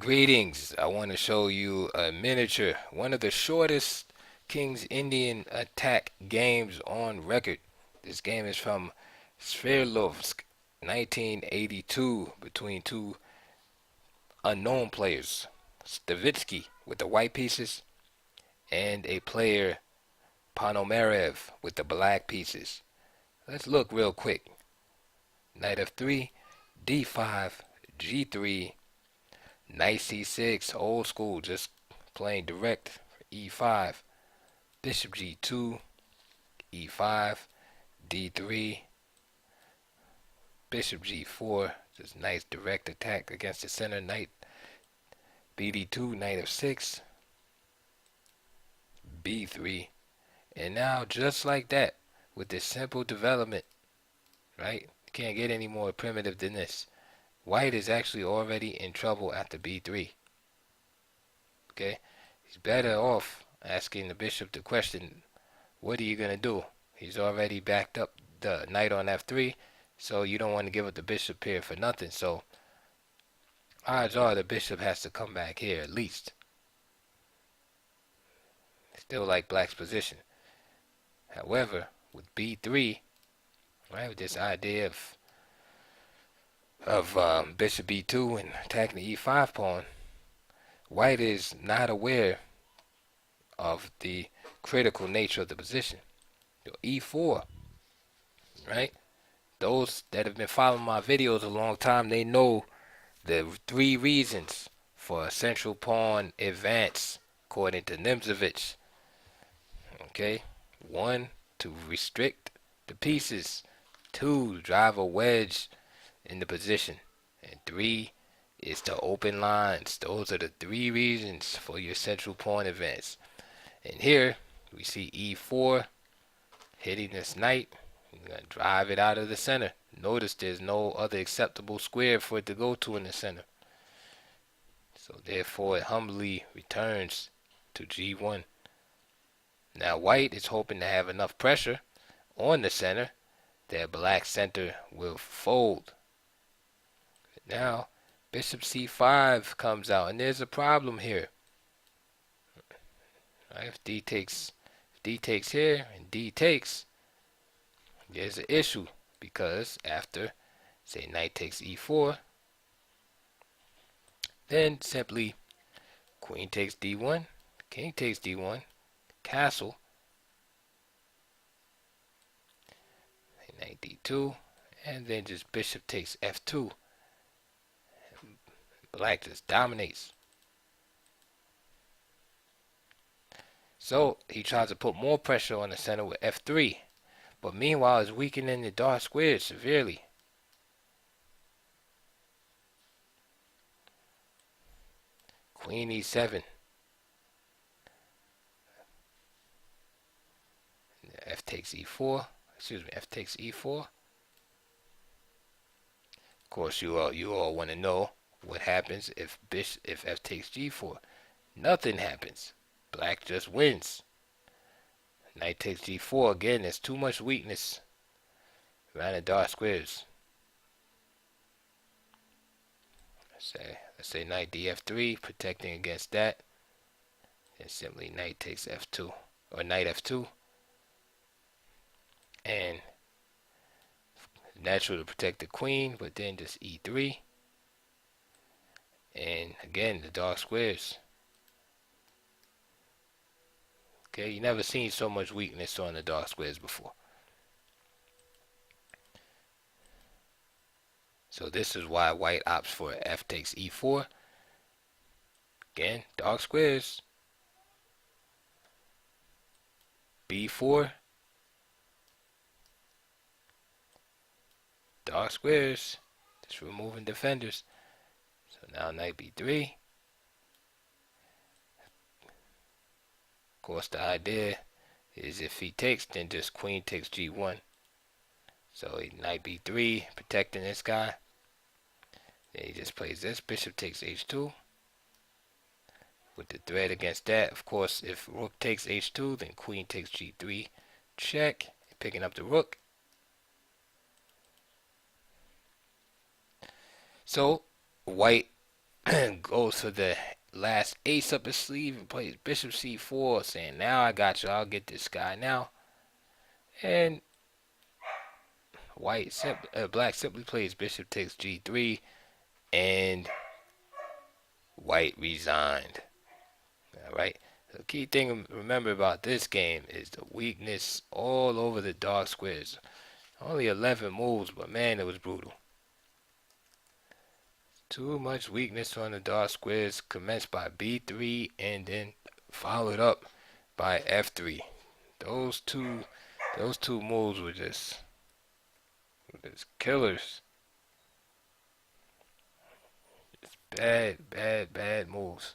Greetings. I want to show you a miniature, one of the shortest King's Indian attack games on record. This game is from Sverdlovsk, 1982, between two unknown players, Stavitsky with the white pieces and a player Ponomarev with the black pieces. Let's look real quick. Knight f3, d5, g3, knight c6, old school, just playing direct, e5, bishop g2, e5, d3, bishop g4, just nice direct attack against the center, knight bd2, knight f6, b3, and now just like that, with this simple development, right? You can't get any more primitive than this. White is actually already in trouble after b3. Okay, he's better off asking the bishop the question, what are you going to do? He's already backed up the knight on f3, so you don't want to give up the bishop here for nothing. So odds are the bishop has to come back here at least. Still like black's position. However, with b3, right, with this idea of bishop b2 and attacking the e5 pawn, white is not aware of the critical nature of the position. e4, right? Those that have been following my videos a long time, they know the three reasons for a central pawn advance according to Nimzovich. Okay, one, to restrict the pieces. Two, drive a wedge in the position. And three is to open lines. Those are the three reasons for your central pawn advance. And here we see e4 hitting this knight. You're going to drive it out of the center. Notice there's no other acceptable square for it to go to in the center. So therefore it humbly returns to g1. Now white is hoping to have enough pressure on the center that black center will fold. Now bishop c5 comes out, and there's a problem here. Right, if d takes here and d takes, there's an issue, because after, say, knight takes e4, then simply queen takes d1, king takes d1, castle, knight d2, and then just bishop takes f2. Black just dominates. So he tries to put more pressure on the center with f3, but meanwhile it's weakening the dark squares severely. Queen e7. F takes e4. Excuse me, f takes e4. Of course, you all want to know what happens if f takes g4. Nothing happens. Black just wins. Knight takes g4. Again, there's too much weakness around the dark squares. Let's say knight df3, protecting against that. Then simply knight takes f2, or knight f2. And natural to protect the queen, but then just e3. And again, the dark squares. Okay, you never seen so much weakness on the dark squares before. So this is why white opts for f takes e4. Again, dark squares. b4. Dark squares. Just removing defenders. So now knight b3. Of course, the idea is if he takes, then just queen takes g1. So knight b3, protecting this guy. Then he just plays this. Bishop takes h2. With the threat against that, of course, if rook takes h2, then queen takes g3. Check. Picking up the rook. So white goes for the last ace up his sleeve and plays bishop c4, saying, now I got you, I'll get this guy now. And black simply plays bishop takes g3, and white resigned. All right. The key thing to remember about this game is the weakness all over the dark squares. Only 11 moves, but man, it was brutal. Too much weakness on the dark squares. Commenced by b3 and then followed up by f3. Those two moves were just killers. Just bad moves.